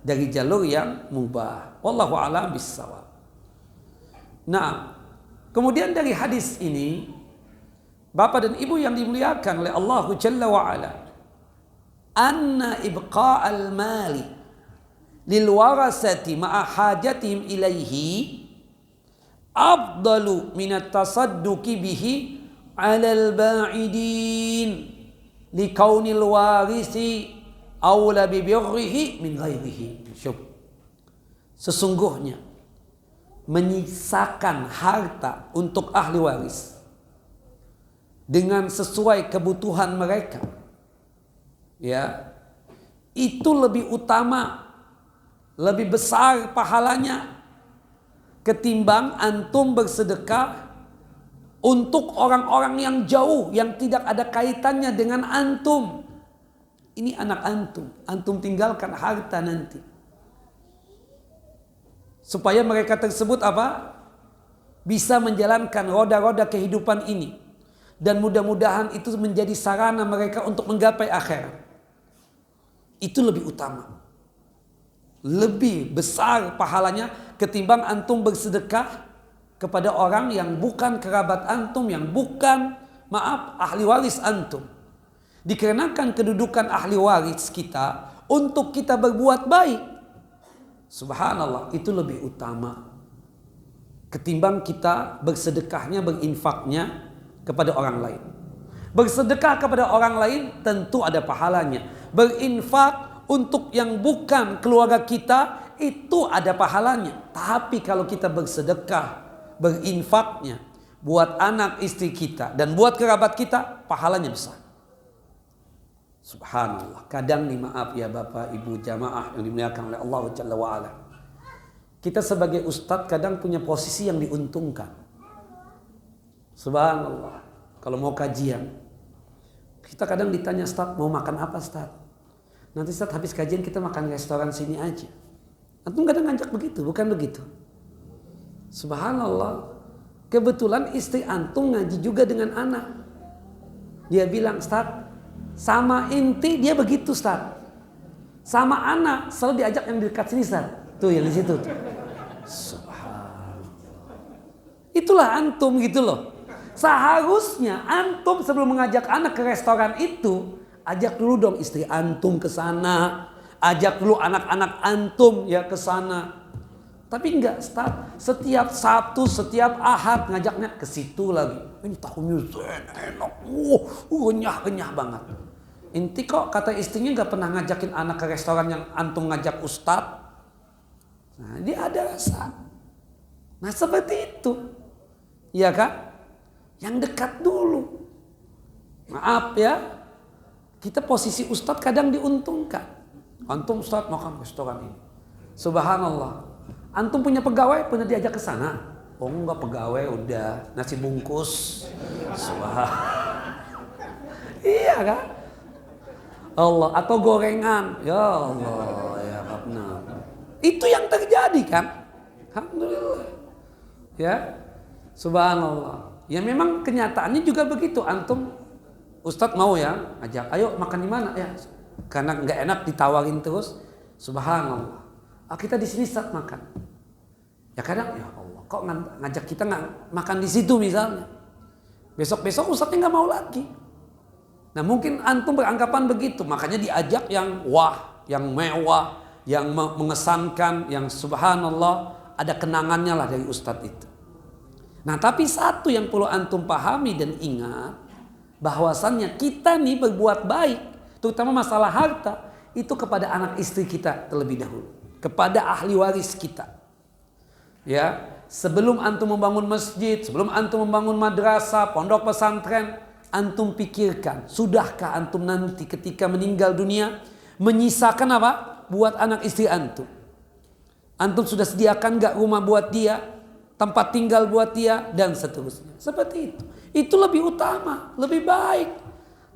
Dari jalur yang mubah. Wallahu a'lam bissawab. Nah, kemudian dari hadis ini, Bapak dan Ibu yang dimuliakan oleh Allah Jalla wa'ala, anna ibqa'al mali lil warasati ma'a hajatihim ilaihi afdalu minat tasadduqi bihi 'alal ba'idin likaunil warisi awla bi birrihi min ghairihi. Sesungguhnya menyisakan harta untuk ahli waris dengan sesuai kebutuhan mereka, itu lebih utama, lebih besar pahalanya ketimbang antum bersedekah untuk orang-orang yang jauh, yang tidak ada kaitannya dengan antum. Ini anak antum, antum tinggalkan harta nanti, supaya mereka tersebut apa? Bisa menjalankan roda-roda kehidupan ini. Dan mudah-mudahan itu menjadi sarana mereka untuk menggapai akhirat. Itu lebih utama. Lebih besar pahalanya ketimbang antum bersedekah kepada orang yang bukan kerabat antum, yang bukan, ahli waris antum. Dikarenakan kedudukan ahli waris kita untuk kita berbuat baik, subhanallah, itu lebih utama ketimbang kita bersedekahnya, berinfaknya kepada orang lain. Bersedekah kepada orang lain tentu ada pahalanya. Berinfak untuk yang bukan keluarga kita itu ada pahalanya. Tapi kalau kita bersedekah, berinfaknya buat anak istri kita dan buat kerabat kita, pahalanya besar. Subhanallah. Kadang nih, maaf ya Bapak Ibu jamaah yang dimuliakan oleh Allah Jalla wa'ala, kita sebagai ustadz kadang punya posisi yang diuntungkan. Subhanallah. Kalau mau kajian, kita kadang ditanya, Ustadz mau makan apa Ustadz? Nanti Ustadz habis kajian kita makan restoran sini aja. Antum kadang ngajak begitu, bukan begitu? Subhanallah. Kebetulan istri antum ngaji juga dengan anak. Dia bilang, Ustadz, sama inti dia begitu Ustaz. Sama anak selalu diajak yang dekat sini Ustaz. Tuh yang di situ. Subhanallah. Itulah antum gitu loh. Seharusnya antum sebelum mengajak anak ke restoran itu, ajak dulu dong istri antum ke sana. Ajak dulu anak-anak antum ya ke sana. Tapi enggak, Ustaz. Setiap Sabtu, setiap Ahad ngajaknya ke situ lagi. Ini tahunya enak. Renyah-renyah banget. Inti kok kata istrinya enggak pernah ngajakin anak ke restoran yang antum ngajak Ustaz. Nah, dia ada rasa. Nah, seperti itu. Iya kan? Yang dekat dulu. Maaf ya. Kita posisi Ustaz kadang diuntungkan. Antum Ustaz makan restoran ini. Subhanallah. Antum punya pegawai, pernah diajak ke sana? Oh enggak, pegawai udah nasi bungkus. Iya kan? Allah, atau gorengan. Ya Allah, ya Rabbna. Itu yang terjadi kan? Alhamdulillah. Ya. Subhanallah. Ya memang kenyataannya juga begitu. Antum, Ustadz mau ya, ajak, ayo makan di mana ya? Karena enggak enak ditawarin terus. Subhanallah. Kita di sini Ustaz makan. Ya kadang, ya Allah, kok ngajak kita nggak makan di situ misalnya. Besok-besok ustadznya nggak mau lagi. Nah mungkin antum beranggapan begitu, makanya diajak yang wah, yang mewah, yang mengesankan, yang subhanallah, ada kenangannya lah dari ustadz itu. Nah tapi satu yang perlu antum pahami dan ingat, bahwasannya kita nih berbuat baik, terutama masalah harta, itu kepada anak istri kita terlebih dahulu, kepada ahli waris kita. Ya, sebelum antum membangun masjid, sebelum antum membangun madrasah, pondok pesantren, antum pikirkan, sudahkah antum nanti ketika meninggal dunia menyisakan apa buat anak istri antum? Antum sudah sediakan gak rumah buat dia, tempat tinggal buat dia, dan seterusnya. Seperti itu. Itu lebih utama, lebih baik,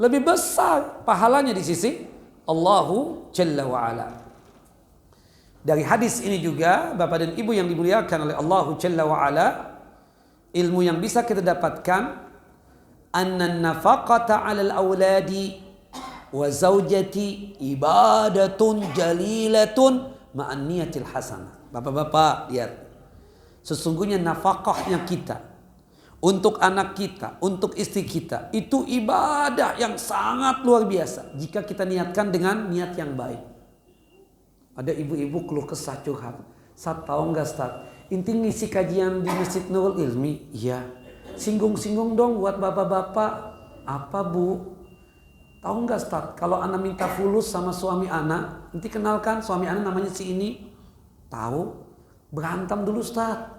lebih besar pahalanya di sisi Allahu Jalla wa'ala. Dari hadis ini juga, Bapak dan Ibu yang dimuliakan oleh Allahu Jalla wa'ala, ilmu yang bisa kita dapatkan, anna nafaqata 'alal awladi wa zaujati ibadatun jalilatun ma'an niyatil hasanah. Bapak-bapak lihat, sesungguhnya nafkahnya kita untuk anak kita, untuk istri kita, itu ibadah yang sangat luar biasa jika kita niatkan dengan niat yang baik. Ada ibu-ibu keluh kesah curhat, Ustaz tahu nggak Ustaz, inti ngisi kajian di Masjid Nurul Ilmi? Iya. Singgung-singgung dong buat bapak-bapak. Apa bu? Tahu nggak Ustaz, kalau anak minta fulus sama suami anak, nanti kenalkan suami anak namanya si ini. Tahu? Berantem dulu Ustaz.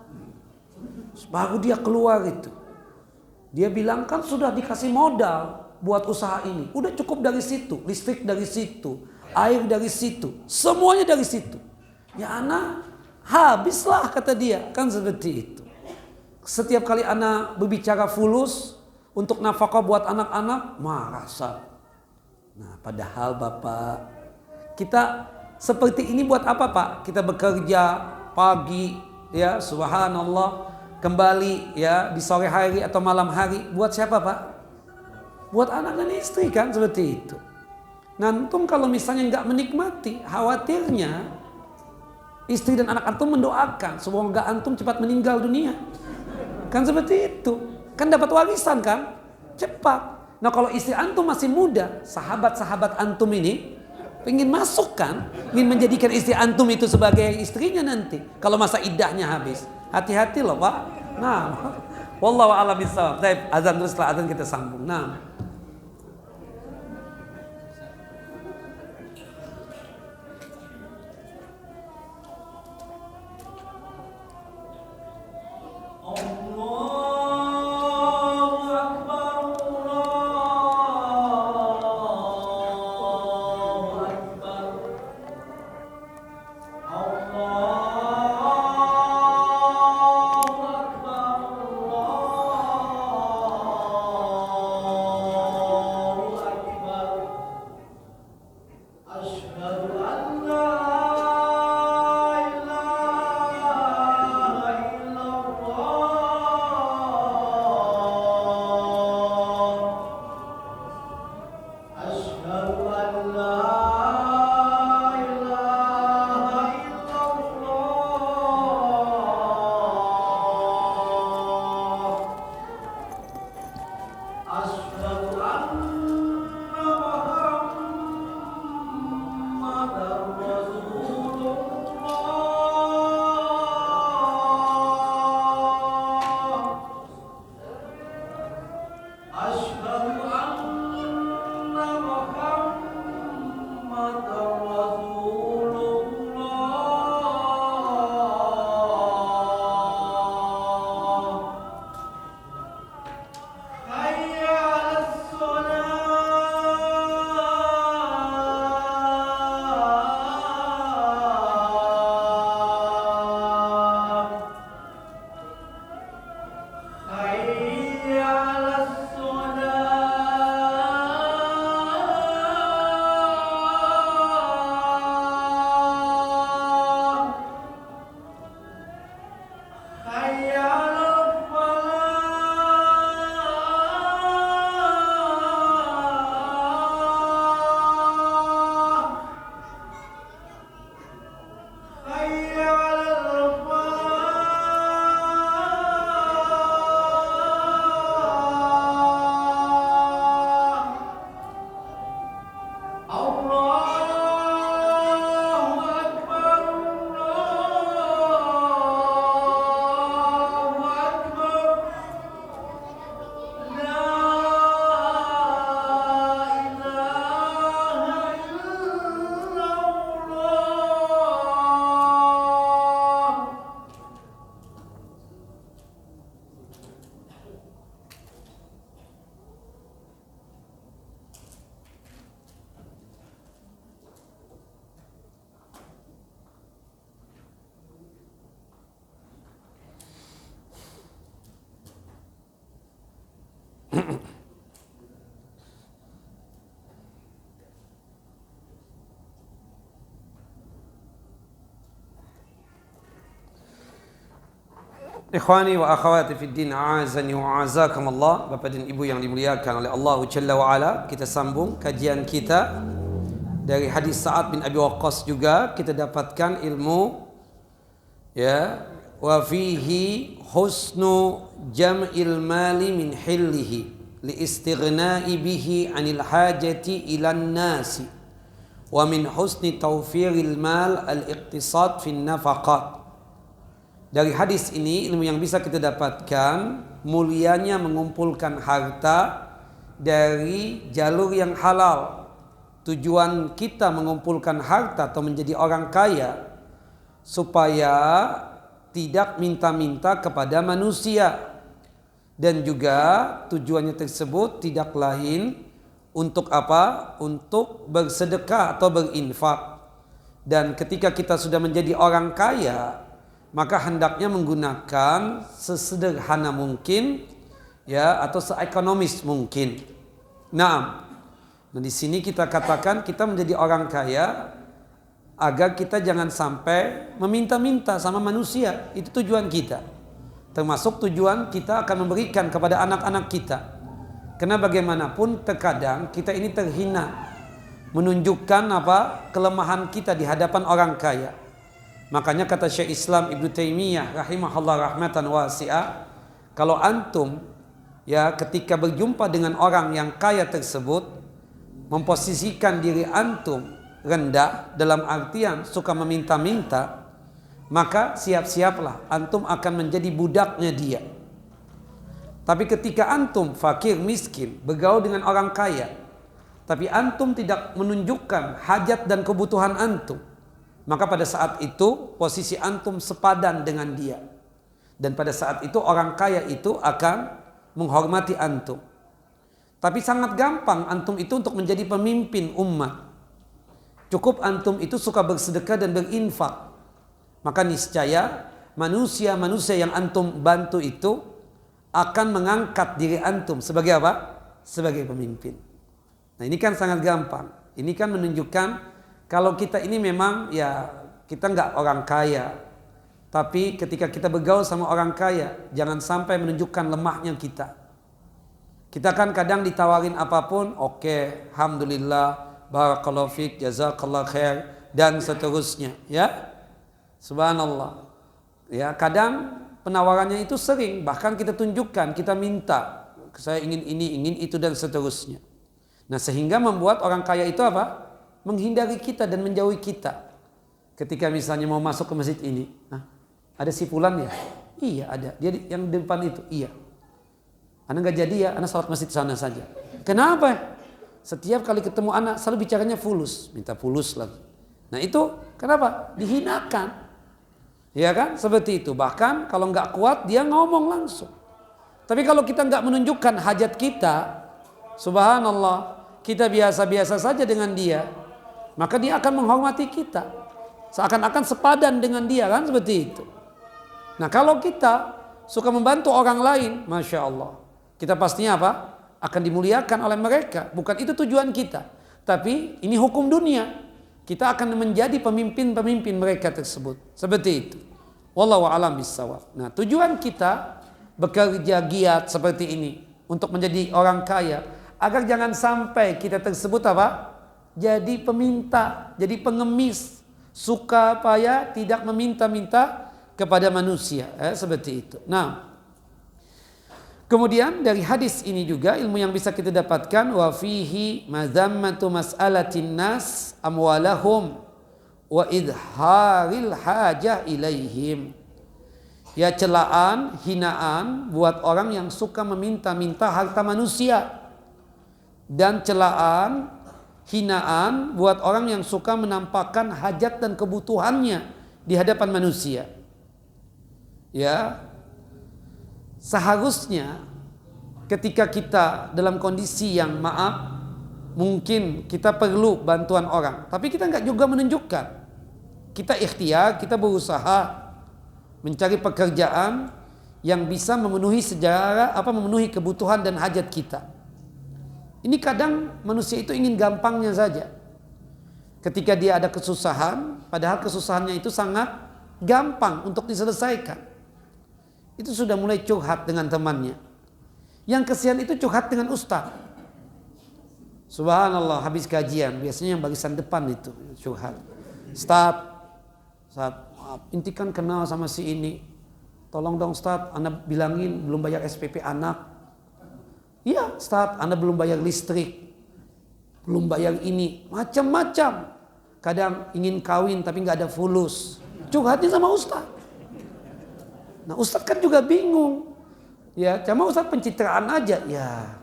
Baru dia keluar itu. Dia bilang kan sudah dikasih modal buat usaha ini. Udah cukup dari situ, listrik dari situ, air dari situ, semuanya dari situ. Ya anak, habislah kata dia. Kan seperti itu. Setiap kali anak berbicara fulus untuk nafkah buat anak-anak, marah Ustaz. Nah padahal Bapak, kita seperti ini buat apa Pak? Kita bekerja pagi, ya subhanallah, kembali ya di sore hari atau malam hari, buat siapa Pak? Buat anak dan istri kan, seperti itu. Antum kalau misalnya nggak menikmati, khawatirnya istri dan anak antum mendoakan semoga antum cepat meninggal dunia. Kan seperti itu. Kan dapat warisan kan? Cepat. Nah kalau istri antum masih muda, sahabat-sahabat antum ini ingin masuk kan, ingin menjadikan istri antum itu sebagai istrinya nanti kalau masa iddahnya habis. Hati-hati loh Pak. Nah, wallahu a'lam bishawab. Baik, azan terus, setelah azan kita sambung. Nah. Ikhwani wa akhwati fid din, a'azani wa a'azakumullah. Bapak dan Ibu yang dimuliakan oleh Allah Jalla wa Ala, kita sambung kajian kita dari hadis Sa'ad bin Abi Waqqas. Juga kita dapatkan ilmu, ya, wa fihi husnu jam'il mali min hillihi li istighna'i bihi 'anil hajati ilan nasi wa min husni tawfiril mal al-iqtisad fin nafaqat. Dari hadis ini ilmu yang bisa kita dapatkan, mulianya mengumpulkan harta dari jalur yang halal. Tujuan kita mengumpulkan harta atau menjadi orang kaya supaya tidak minta-minta kepada manusia, dan juga tujuannya tersebut tidak lain untuk apa? Untuk bersedekah atau berinfak. Dan ketika kita sudah menjadi orang kaya, maka hendaknya menggunakan sesederhana mungkin, ya, atau seekonomis mungkin. Nah, di sini kita katakan kita menjadi orang kaya agar kita jangan sampai meminta-minta sama manusia. Itu tujuan kita. Termasuk tujuan kita akan memberikan kepada anak-anak kita. Karena bagaimanapun terkadang kita ini terhina, menunjukkan apa? Kelemahan kita di hadapan orang kaya. Makanya kata Syekh Islam Ibnu Taimiyah rahimahullah rahmatan wasi'ah, kalau antum, ya, ketika berjumpa dengan orang yang kaya tersebut, memposisikan diri antum rendah dalam artian suka meminta-minta, maka siap-siaplah antum akan menjadi budaknya dia. Tapi ketika antum fakir miskin bergaul dengan orang kaya, tapi antum tidak menunjukkan hajat dan kebutuhan antum, maka pada saat itu posisi antum sepadan dengan dia. Dan pada saat itu orang kaya itu akan menghormati antum. Tapi sangat gampang antum itu untuk menjadi pemimpin umat. Cukup antum itu suka bersedekah dan berinfak. Maka niscaya manusia-manusia yang antum bantu itu akan mengangkat diri antum sebagai apa? Sebagai pemimpin. Nah, ini kan sangat gampang. Ini kan menunjukkan kalau kita ini memang, ya, kita nggak orang kaya, tapi ketika kita bergaul sama orang kaya, jangan sampai menunjukkan lemahnya kita. Kita kan kadang ditawarin apapun, oke, alhamdulillah, barakallahu fiik, jazakallah khair, dan seterusnya, ya. Subhanallah. Ya, kadang penawarannya itu sering, bahkan kita tunjukkan, kita minta, saya ingin ini, ingin itu, dan seterusnya. Nah, sehingga membuat orang kaya itu apa? Menghindari kita dan menjauhi kita. Ketika misalnya mau masuk ke masjid ini, ada si fulan ya? Iya ada, dia yang di depan itu, iya. Anak nggak jadi ya, anak salat masjid sana saja. Kenapa? Setiap kali ketemu anak selalu bicaranya fulus, minta fulus lagi. Nah itu kenapa? Dihinakan, ya kan? Seperti itu. Bahkan kalau nggak kuat dia ngomong langsung. Tapi kalau kita nggak menunjukkan hajat kita, subhanallah, kita biasa-biasa saja dengan dia, maka dia akan menghormati kita, seakan-akan sepadan dengan dia, kan seperti itu. Nah, kalau kita suka membantu orang lain, masya Allah, kita pastinya apa? Akan dimuliakan oleh mereka. Bukan itu tujuan kita, tapi ini hukum dunia. Kita akan menjadi pemimpin-pemimpin mereka tersebut. Seperti itu. Wallahu a'lam bishawab. Nah, tujuan kita bekerja giat seperti ini untuk menjadi orang kaya, agar jangan sampai kita tersebut apa? Jadi peminta, jadi pengemis, suka payah, tidak meminta-minta kepada manusia, seperti itu. Nah, kemudian dari hadis ini juga ilmu yang bisa kita dapatkan, wa fihi mazammatu mas'alatin nas amwalahum wa idharil hajah ilaihim. Ya, celaan, hinaan buat orang yang suka meminta-minta harta manusia, dan celaan, hinaan buat orang yang suka menampakkan hajat dan kebutuhannya di hadapan manusia. Ya, seharusnya ketika kita dalam kondisi yang maaf, mungkin kita perlu bantuan orang, tapi kita nggak juga menunjukkan. Kita ikhtiar, kita berusaha mencari pekerjaan yang bisa memenuhi kebutuhan dan hajat kita. Ini kadang manusia itu ingin gampangnya saja. Ketika dia ada kesusahan, padahal kesusahannya itu sangat gampang untuk diselesaikan. Itu sudah mulai curhat dengan temannya. Yang kesian itu curhat dengan ustaz. Subhanallah, habis kajian, biasanya yang barisan depan itu curhat. Ustaz, maaf, inti kan kenal sama si ini. Tolong dong Ustaz, Anda bilangin belum bayar SPP anak. Iya Ustaz, Anda belum bayar listrik, belum bayar ini, macam-macam. Kadang ingin kawin tapi nggak ada fulus, curhatnya sama Ustaz. Nah Ustaz kan juga bingung, ya cuma Ustaz pencitraan aja. Ya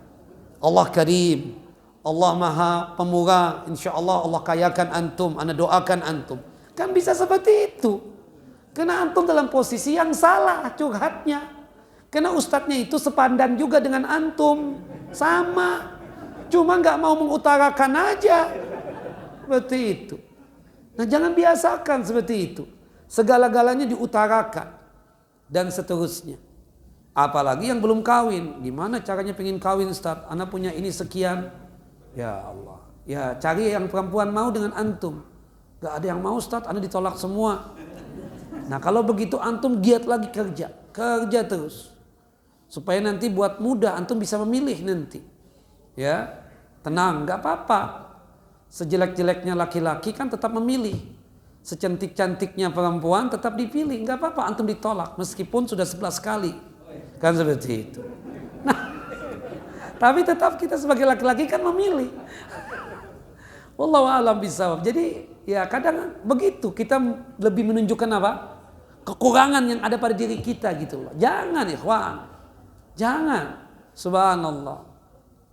Allah Karim, Allah Maha Pemurah, insya Allah kayakan antum, Anda doakan antum. Kan bisa seperti itu. Karena antum dalam posisi yang salah curhatnya. Karena ustadznya itu sepandan juga dengan antum. Sama. Cuma gak mau mengutarakan aja. Seperti itu. Nah jangan biasakan seperti itu. Segala-galanya diutarakan. Dan seterusnya. Apalagi yang belum kawin. Gimana caranya pengen kawin Ustadz? Anak punya ini sekian. Ya Allah. Ya cari yang perempuan mau dengan antum. Gak ada yang mau Ustadz, Anda ditolak semua. Nah kalau begitu antum giat lagi kerja terus. Supaya nanti buat muda antum bisa memilih nanti. Ya, tenang, gak apa-apa. Sejelek-jeleknya laki-laki kan tetap memilih. Secantik-cantiknya perempuan tetap dipilih. Gak apa-apa antum ditolak meskipun sudah 11 kali. Kan seperti itu. Nah, tapi tetap kita sebagai laki-laki kan memilih. Wallahu a'lam bishawab. Jadi ya kadang begitu kita lebih menunjukkan apa? Kekurangan yang ada pada diri kita gitu loh. Jangan ikhwan. Jangan. Subhanallah.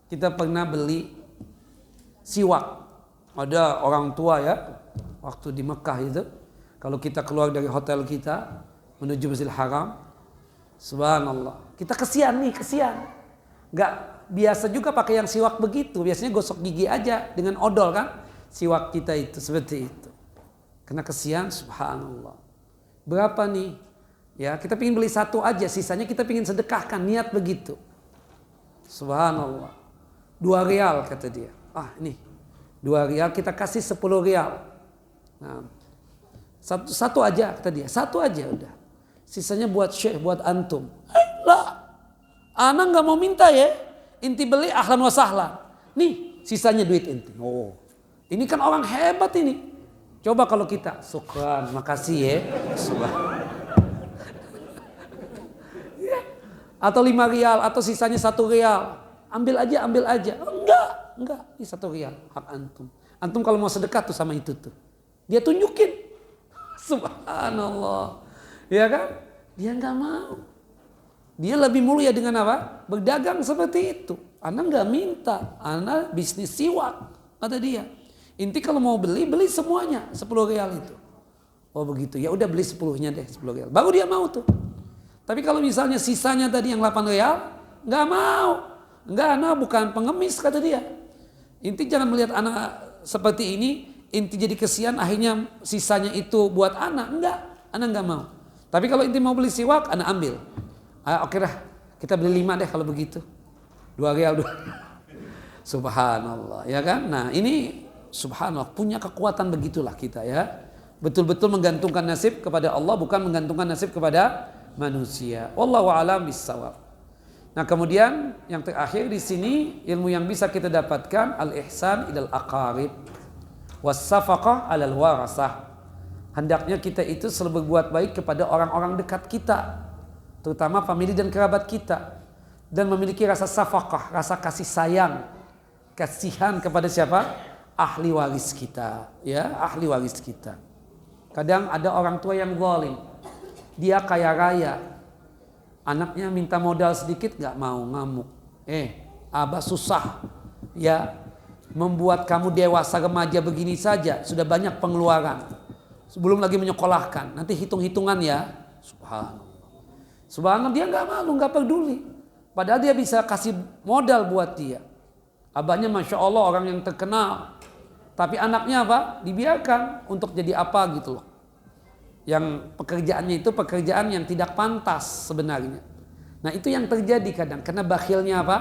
Kita pernah beli siwak. Ada orang tua ya. Waktu di Mekah itu. Kalau kita keluar dari hotel kita. Menuju Masjidil Haram. Subhanallah. Kita kesian. Gak biasa juga pakai yang siwak begitu. Biasanya gosok gigi aja dengan odol kan. Siwak kita itu seperti itu. Karena kesian subhanallah. Berapa nih? Ya kita pingin beli satu aja. Sisanya kita pingin sedekahkan. Niat begitu. Subhanallah. 2 rial kata dia. Ah ini 2 rial kita kasih 10 rial. Nah, satu aja kata dia. Satu aja udah. Sisanya buat syekh, buat antum. Lah. Ana gak mau minta ya. Inti beli ahlan wa sahlan. Nih sisanya duit inti. Oh, ini kan orang hebat ini. Coba kalau kita, syukran, makasih ya. Atau 5 rial atau sisanya 1 rial. Ambil aja. Enggak. Ini 1 rial hak antum. Antum kalau mau sedekah tuh sama itu tuh. Dia tunjukin. Subhanallah. Ya kan? Dia enggak mau. Dia lebih mulia dengan apa? Berdagang seperti itu. Anda nggak minta, Anda bisnis siwak, kata dia. Inti kalau mau beli semuanya 10 rial itu. Oh begitu, ya udah beli 10-nya deh 10 rial. Baru dia mau tuh. Tapi kalau misalnya sisanya tadi yang 8 rial, nggak mau. Nggak, anak bukan pengemis kata dia. Inti jangan melihat anak seperti ini, inti jadi kesian akhirnya sisanya itu buat anak. Anak nggak mau. Tapi kalau inti mau beli siwak, anak ambil. Oke dah, kita beli 5 deh kalau begitu. 2 rial. Subhanallah, ya kan? Nah ini subhanallah punya kekuatan begitulah kita ya. Betul-betul menggantungkan nasib kepada Allah, bukan menggantungkan nasib kepada manusia. Wallahu a'lam bissawab. Nah kemudian yang terakhir di sini ilmu yang bisa kita dapatkan al-ihsan ilal aqarib was-safaqah 'alal warasah. Hendaknya kita itu selalu berbuat baik kepada orang-orang dekat kita, terutama famili dan kerabat kita, dan memiliki rasa safaqah, rasa kasih sayang, kasihan kepada siapa? Ahli waris kita, ya, ahli waris kita. Kadang ada orang tua yang zalim, dia kaya raya, anaknya minta modal sedikit nggak mau, ngamuk. Abah susah, ya, membuat kamu dewasa remaja begini saja sudah banyak pengeluaran, sebelum lagi menyekolahkan, nanti hitung-hitungan ya. Subhanallah dia nggak malu, nggak peduli. Padahal dia bisa kasih modal buat dia. Abahnya masya Allah orang yang terkenal, tapi anaknya apa? Dibiarkan untuk jadi apa gitu loh. Yang pekerjaannya itu pekerjaan yang tidak pantas sebenarnya. Nah itu yang terjadi kadang, karena bakhilnya apa?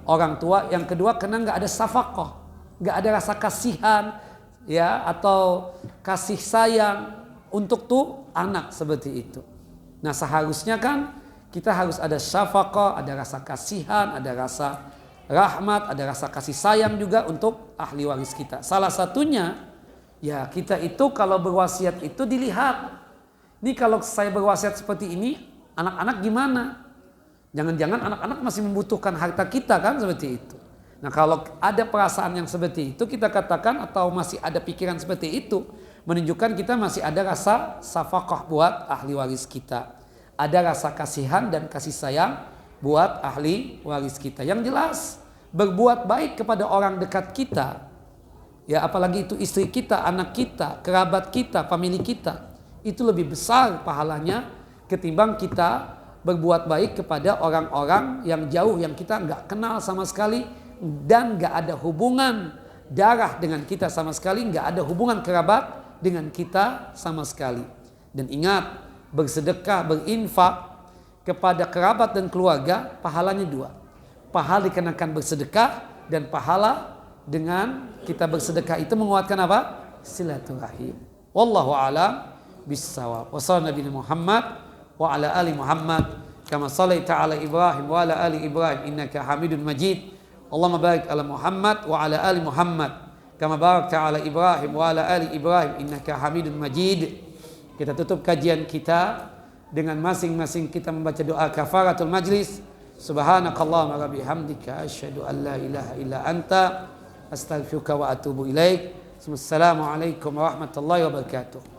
Orang tua. Yang kedua karena nggak ada safaqah, nggak ada rasa kasihan, ya, atau kasih sayang untuk tuh anak seperti itu. Nah seharusnya kan kita harus ada syafaqah, ada rasa kasihan, ada rasa rahmat, ada rasa kasih sayang juga untuk ahli waris kita. Salah satunya ya kita itu kalau berwasiat itu dilihat. Ini kalau saya berwasiat seperti ini, anak-anak gimana? Jangan-jangan anak-anak masih membutuhkan harta kita kan seperti itu. Nah kalau ada perasaan yang seperti itu kita katakan, atau masih ada pikiran seperti itu, menunjukkan kita masih ada rasa safaqah buat ahli waris kita. Ada rasa kasihan dan kasih sayang buat ahli waris kita. Yang jelas berbuat baik kepada orang dekat kita, ya apalagi itu istri kita, anak kita, kerabat kita, famili kita, itu lebih besar pahalanya ketimbang kita berbuat baik kepada orang-orang yang jauh, yang kita nggak kenal sama sekali dan nggak ada hubungan darah dengan kita sama sekali, nggak ada hubungan kerabat dengan kita sama sekali. Dan ingat, bersedekah, berinfak kepada kerabat dan keluarga pahalanya dua. Pahala dikenakan bersedekah, dan pahala dengan kita bersedekah itu menguatkan apa? Silaturahim. Wallahu a'lam bissawab. Wa sallallahu Nabi Muhammad wa ala ali Muhammad kama sallaita ala Ibrahim wa ala ali Ibrahim innaka Hamidun Majid. Allahumma barik ala Muhammad wa ala ali Muhammad kama barakta ala Ibrahim wa ala ali Ibrahim innaka Hamidun Majid. Kita tutup kajian kita dengan masing-masing kita membaca doa kafaratul majlis. Subhanakallahumma wa bihamdika asyhadu an la ilaha illa anta astaghfiruka wa atubu ilaik. Assalamualaikum warahmatullahi wabarakatuh.